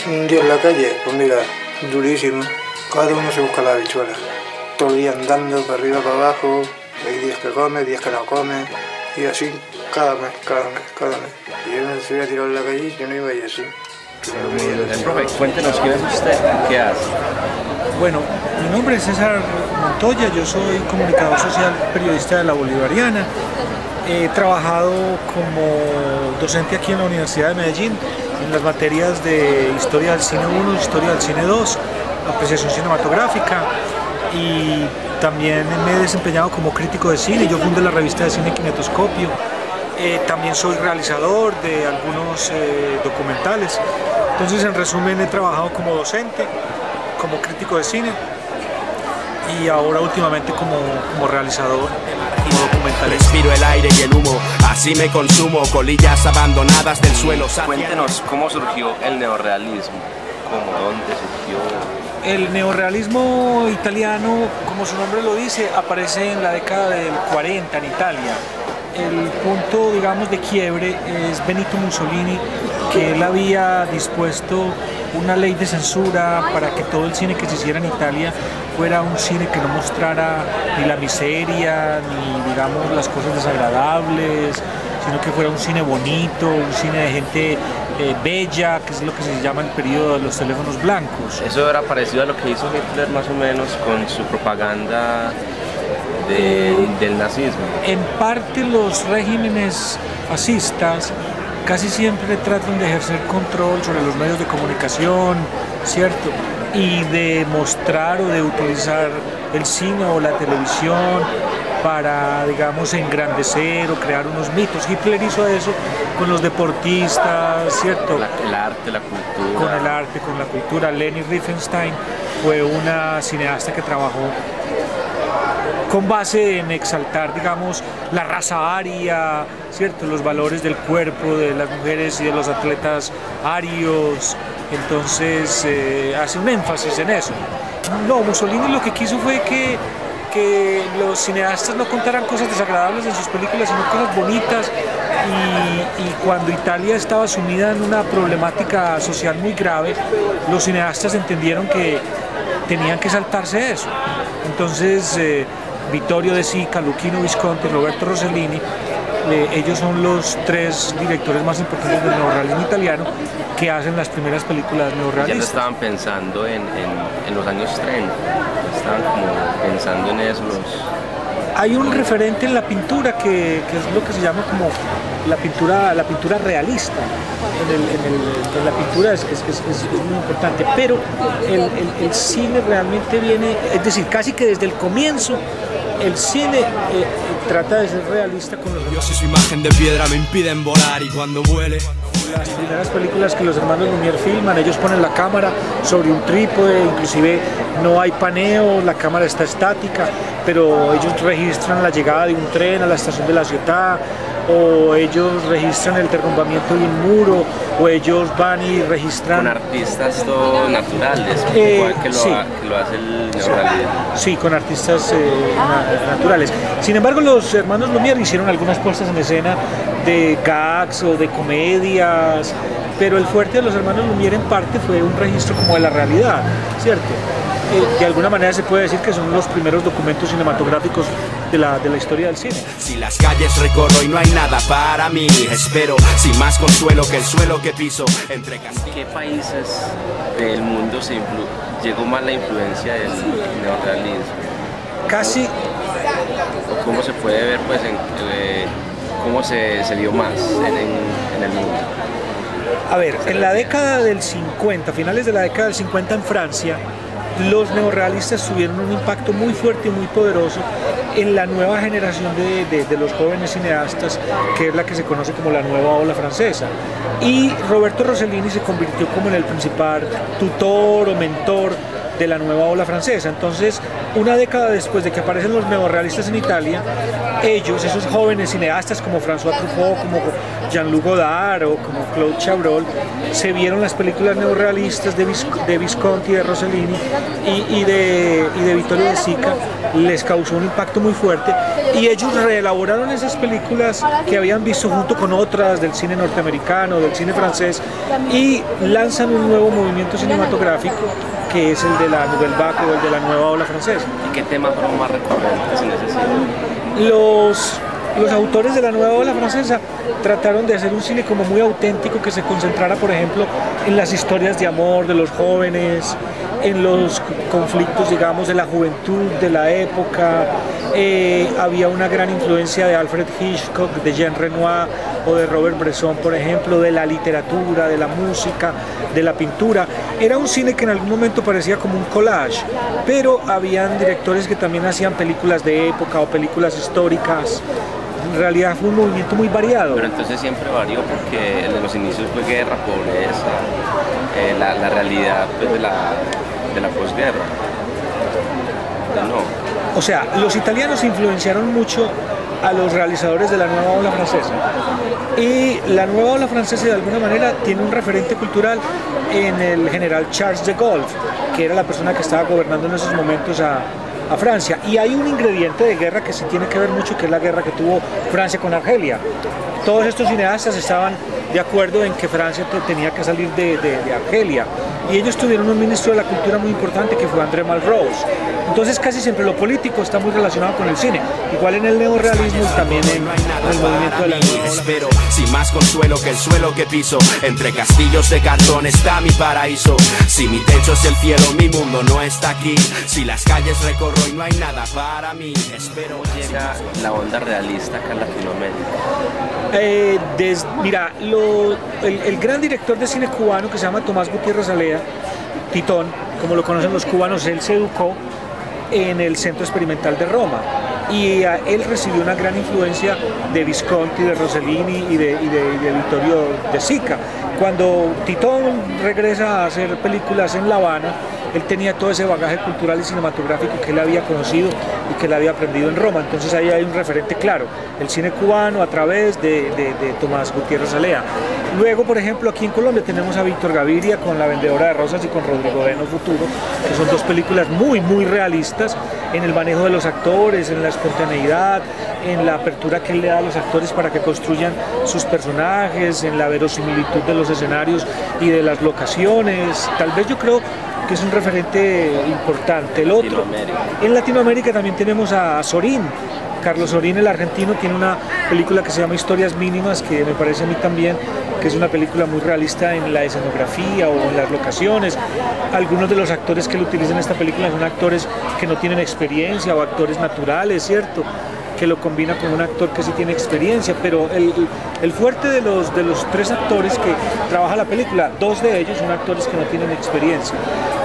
Un día en la calle, pues mira, durísimo. Cada uno se busca la habichuela. Todo el día andando para arriba, para abajo. Hay días que come, días que no come. Y así cada mes. Y yo me fui a tirar en la calle y yo no iba a ir así. Profe, cuéntenos quién es usted, qué hace. Bueno, mi nombre es César Montoya, yo soy comunicador social, periodista de La Bolivariana. He trabajado como docente aquí en la Universidad de Medellín en las materias de Historia del Cine 1, Historia del Cine 2, Apreciación Cinematográfica, y también me he desempeñado como crítico de cine. Yo fundé la revista de cine Kinetoscopio. También soy realizador de algunos documentales. Entonces, en resumen, he trabajado como docente, como crítico de cine y ahora últimamente como realizador, como documentalista. Respiro el aire y el humo, así me consumo, colillas abandonadas del suelo. Cuéntenos cómo surgió el neorrealismo, dónde surgió. El neorrealismo italiano, como su nombre lo dice, aparece en la década del 40 en Italia. El punto, digamos, de quiebre es Benito Mussolini, que él había dispuesto una ley de censura para que todo el cine que se hiciera en Italia fuera un cine que no mostrara ni la miseria, ni, digamos, las cosas desagradables, sino que fuera un cine bonito, un cine de gente bella, que es lo que se llama el periodo de los teléfonos blancos. Eso era parecido a lo que hizo Hitler más o menos con su propaganda del nazismo. En parte los regímenes fascistas casi siempre tratan de ejercer control sobre los medios de comunicación, ¿cierto? Y de mostrar o de utilizar el cine o la televisión para, digamos, engrandecer o crear unos mitos. Hitler hizo eso con los deportistas, ¿cierto? El arte, la cultura. Con el arte, con la cultura. Leni Riefenstahl fue una cineasta que trabajó con base en exaltar, digamos, la raza aria, ¿cierto? Los valores del cuerpo de las mujeres y de los atletas arios. Entonces hace un énfasis en eso. No, Mussolini lo que quiso fue que los cineastas no contaran cosas desagradables en sus películas, sino cosas bonitas. Y cuando Italia estaba sumida en una problemática social muy grave, los cineastas entendieron que tenían que saltarse eso. Entonces Vittorio De Sica, Luchino Visconti, Roberto Rossellini, ellos son los tres directores más importantes del neorrealismo italiano que hacen las primeras películas neorrealistas. Ya lo estaban pensando en los años 30, estaban como pensando en eso. Hay un referente en la pintura que es lo que se llama como la pintura realista. En la pintura es muy importante, pero el cine realmente viene, es decir, casi que desde el comienzo el cine trata de ser realista con los Dios y su imagen de piedra me impiden volar y cuando vuele. Las primeras películas que los hermanos Lumière filman, ellos ponen la cámara sobre un trípode, inclusive no hay paneo, la cámara está estática, pero ellos registran la llegada de un tren a la estación de la ciudad, o ellos registran el derrumbamiento de un muro, o ellos van y registran... Con artistas todo naturales, igual que lo hace el neorrealismo. Sí, con artistas naturales. Sin embargo, los hermanos Lumière hicieron algunas puestas en escena de gags o de comedias, pero el fuerte de los hermanos Lumière en parte fue un registro como de la realidad, ¿cierto? De alguna manera se puede decir que son los primeros documentos cinematográficos de la historia del cine. Si las calles recorro y no hay nada para mí, espero sin más consuelo que el suelo que piso entre castillos. ¿Qué países del mundo llegó más la influencia del neorrealismo? Casi. ¿O cómo se puede ver, pues, cómo se vio más en el mundo? A ver, en la década del 50, finales de la década del 50 en Francia, los neorrealistas tuvieron un impacto muy fuerte y muy poderoso en la nueva generación de los jóvenes cineastas, que es la que se conoce como la nueva ola francesa. Y Roberto Rossellini se convirtió como en el principal tutor o mentor de la nueva ola francesa. Entonces, una década después de que aparecen los neorrealistas en Italia, ellos, esos jóvenes cineastas como François Truffaut, como Jean-Luc Godard o como Claude Chabrol, se vieron las películas neorrealistas de Visconti, de Rossellini y de Vittorio De Sica, les causó un impacto muy fuerte y ellos reelaboraron esas películas que habían visto junto con otras del cine norteamericano, del cine francés, y lanzan un nuevo movimiento cinematográfico que es el de la Nouvelle Vague o el de la nueva ola francesa. ¿Y qué temas fueron más recurrentes en ese cine? Los autores de la nueva ola francesa trataron de hacer un cine como muy auténtico que se concentrara, por ejemplo, en las historias de amor de los jóvenes, en los conflictos, digamos, de la juventud de la época. Había una gran influencia de Alfred Hitchcock, de Jean Renoir o de Robert Bresson, por ejemplo, de la literatura, de la música, de la pintura. Era un cine que en algún momento parecía como un collage, pero habían directores que también hacían películas de época o películas históricas. En realidad fue un movimiento muy variado. Pero entonces siempre varió porque en los inicios fue guerra, pobreza, la realidad pues, de la posguerra. No. O sea, los italianos influenciaron mucho a los realizadores de la nueva ola francesa. Y la nueva ola francesa de alguna manera tiene un referente cultural en el general Charles de Gaulle, que era la persona que estaba gobernando en esos momentos a Francia. Y hay un ingrediente de guerra que sí tiene que ver mucho, que es la guerra que tuvo Francia con Argelia. Todos estos cineastas estaban de acuerdo en que Francia tenía que salir de Argelia. Y ellos tuvieron un ministro de la cultura muy importante que fue André Malraux. Entonces casi siempre lo político está muy relacionado con el cine, igual en el neorrealismo y también en el movimiento de la nueva ola. Espero, sin más consuelo que el suelo que piso, entre castillos de cartón está mi paraíso. Si mi techo es el cielo, mi mundo no está aquí. Si las calles recorro y no hay nada para mí, espero. Llega la onda realista acá en Latinoamérica. Mira, el gran director de cine cubano que se llama Tomás Gutiérrez Alea, Titón, como lo conocen los cubanos, él se educó en el Centro Experimental de Roma y él recibió una gran influencia de Visconti, de Rossellini y de Vittorio De Sica. Cuando Titón regresa a hacer películas en La Habana, él tenía todo ese bagaje cultural y cinematográfico que él había conocido y que él había aprendido en Roma. Entonces ahí hay un referente claro, el cine cubano a través de Tomás Gutiérrez Alea. Luego, por ejemplo, aquí en Colombia tenemos a Víctor Gaviria con La Vendedora de Rosas y con Rodrigo Eno Futuro, que son dos películas muy, muy realistas en el manejo de los actores, en la espontaneidad, en la apertura que él le da a los actores para que construyan sus personajes, en la verosimilitud de los escenarios y de las locaciones. Tal vez yo creo que es un referente importante. El otro, en Latinoamérica también tenemos a Sorín. Carlos Sorín, el argentino, tiene una película que se llama Historias Mínimas, que me parece a mí también que es una película muy realista en la escenografía o en las locaciones. Algunos de los actores que lo utilizan en esta película son actores que no tienen experiencia o actores naturales, ¿cierto?, que lo combina con un actor que sí tiene experiencia, pero el fuerte de los tres actores que trabaja la película, dos de ellos son actores que no tienen experiencia.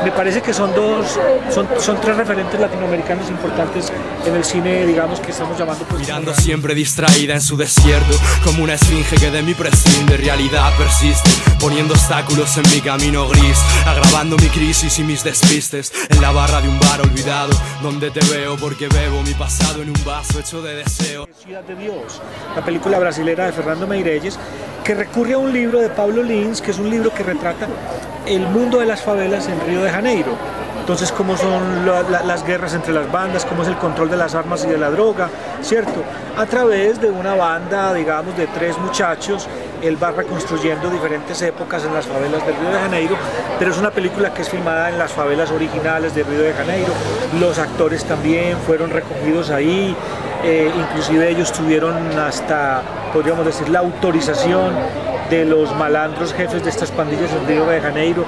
Me parece que son tres referentes latinoamericanos importantes en el cine, digamos, que estamos llamando pues, mirando siempre distraída en su desierto, como una esfinge que de mí prescinde, realidad persiste, poniendo obstáculos en mi camino gris, agravando mi crisis y mis despistes, en la barra de un bar olvidado, donde te veo porque bebo mi pasado en un vaso hecho de deseo. Ciudad de Dios, la película brasilera de Fernando Meirelles, que recurre a un libro de Pablo Lins, que es un libro que retrata el mundo de las favelas en Río de Janeiro. Entonces, cómo son las guerras entre las bandas, cómo es el control de las armas y de la droga, ¿cierto? A través de una banda, digamos, de tres muchachos, él va reconstruyendo diferentes épocas en las favelas de Río de Janeiro, pero es una película que es filmada en las favelas originales de Río de Janeiro. Los actores también fueron recogidos ahí, inclusive ellos tuvieron hasta, podríamos decir, la autorización de los malandros jefes de estas pandillas en Río de Janeiro.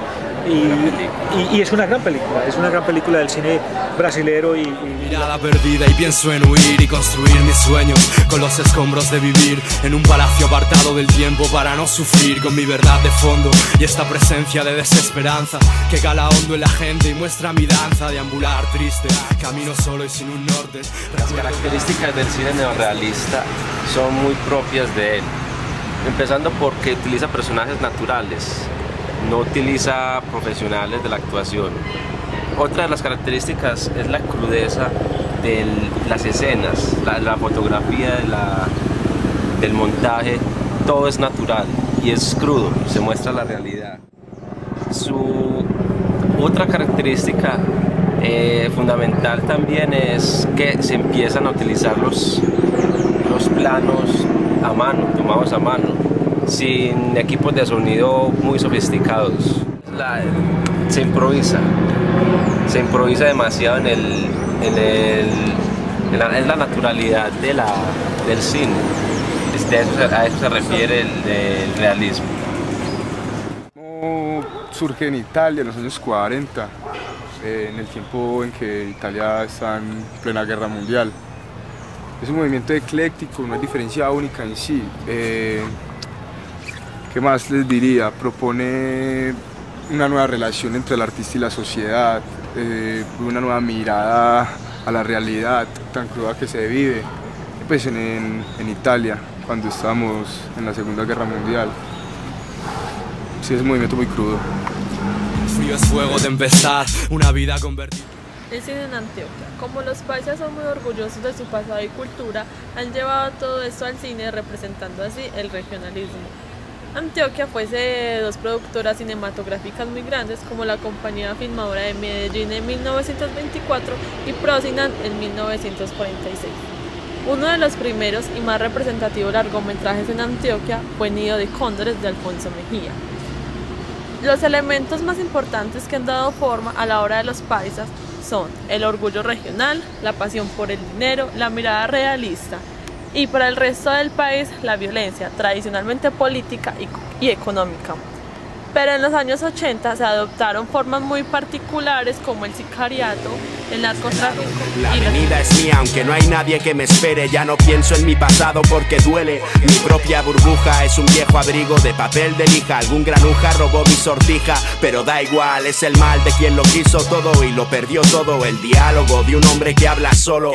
Y es una gran película del cine brasilero y mirada perdida y pienso en huir y construir mis sueños con los escombros de vivir en un palacio apartado del tiempo para no sufrir, con mi verdad de fondo y esta presencia de desesperanza que cala hondo en la gente y muestra mi danza de ambular triste, camino solo y sin un norte. Las características del cine neorrealista son muy propias de él, empezando porque utiliza personajes naturales, no utiliza profesionales de la actuación. Otra de las características es la crudeza de las escenas, la fotografía, del montaje, todo es natural y es crudo, se muestra la realidad. Su otra característica fundamental también es que se empiezan a utilizar los planos a mano, tomados a mano, sin equipos de sonido muy sofisticados. Se improvisa demasiado es la naturalidad del cine. A eso se refiere el realismo. Surge en Italia en los años 40, en el tiempo en que Italia está en plena guerra mundial. Es un movimiento ecléctico, una diferencia única en sí. ¿Qué más les diría? Propone una nueva relación entre el artista y la sociedad, una nueva mirada a la realidad tan cruda que se vive pues en Italia cuando estábamos en la Segunda Guerra Mundial. Sí, es un movimiento muy crudo. Frío es fuego de empezar una vida convertida. El cine en Antioquia. Como los paisas son muy orgullosos de su pasado y cultura, han llevado todo esto al cine, representando así el regionalismo. Antioquia fue sede de dos productoras cinematográficas muy grandes, como la Compañía Filmadora de Medellín en 1924 y Procinan en 1946. Uno de los primeros y más representativos largometrajes en Antioquia fue Nido de Cóndores de Alfonso Mejía. Los elementos más importantes que han dado forma a la obra de los paisas son el orgullo regional, la pasión por el dinero, la mirada realista, y para el resto del país la violencia, tradicionalmente política y económica. Pero en los años 80 se adoptaron formas muy particulares como el sicariato, el narcotráfico. La avenida es mía, aunque no hay nadie que me espere. Ya no pienso en mi pasado porque duele. Mi propia burbuja es un viejo abrigo de papel de lija. Algún granuja robó mi sortija, pero da igual, es el mal de quien lo quiso todo y lo perdió todo. El diálogo de un hombre que habla solo,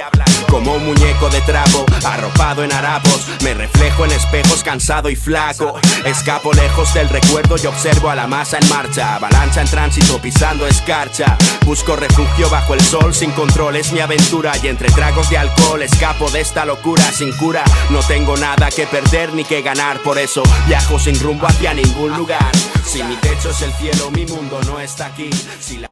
como un muñeco de trapo, arropado en harapos. Me reflejo en espejos cansado y flaco. Escapo lejos del recuerdo y observo a la masa en marcha. Avalancha en tránsito pisando escarcha. Busco refugio bajo el sol sin control, es mi aventura. Y entre tragos de alcohol escapo de esta locura sin cura. No tengo nada que perder ni que ganar, por eso viajo sin rumbo hacia ningún lugar. Si mi techo es el cielo, mi mundo no está aquí. Si la